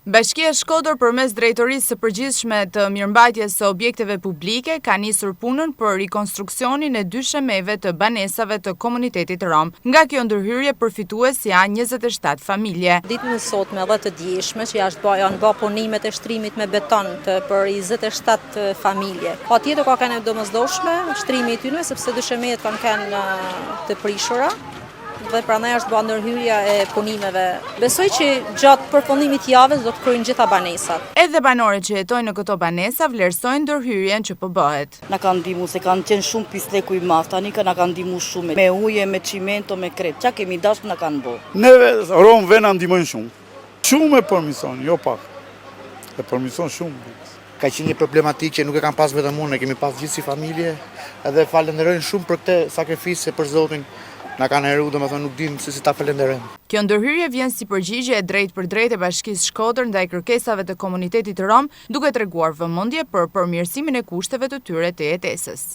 Bashkia e Shkodër përmes Drejtorisë së Përgjithshme të Mirëmbajtjes së Objekteve Publike ka nisur punën për rikonstruksionin e 2 shemeve të banesave të komunitetit rom. Nga kjo ndërhyrje përfitues janë 27 familje. Ditën e sotme dhe të dieshme që janë bërë punimet e shtrimit me beton për 27 familje. Patjetër ka qenë domosdoshme shtrimi i tyre sepse dyshemet kanë qenë të prishura. Dhe prandaj është bërë ndërhyrja e punimeve. Besoj që gjatë përfundimit të javës do të kryejnë gjitha banesat. Edhe banorët që jetojnë në këto banesa vlerësojnë ndërhyrjen që po bëhet. Na kanë ndihmuar se kanë qenë shumë pisleku i madh, tani na kanë ndihmuar shumë me ujë, me çimento, me krep. Çka kemi dashur na kanë bërë. Neve romë na ndihmojnë shumë. Shumë e përmirëson, jo pak. E përmirëson shumë. Ka qenë një problematikë që nuk e kanë pas vetëm unë, ne kemi pas gjithë si familje, edhe falenderojnë shumë për këtë sakrificë për Zotin. Na kanë heru, domethënë nuk dim se si ta falenderojmë. Kjo ndërhyrje vjen si përgjigje e drejtë për drejtë e Bashkisë Shkodër ndaj kërkesave të komunitetit rom, duke treguar vëmendje për përmirësimin e kushteve të tyre të jetesës.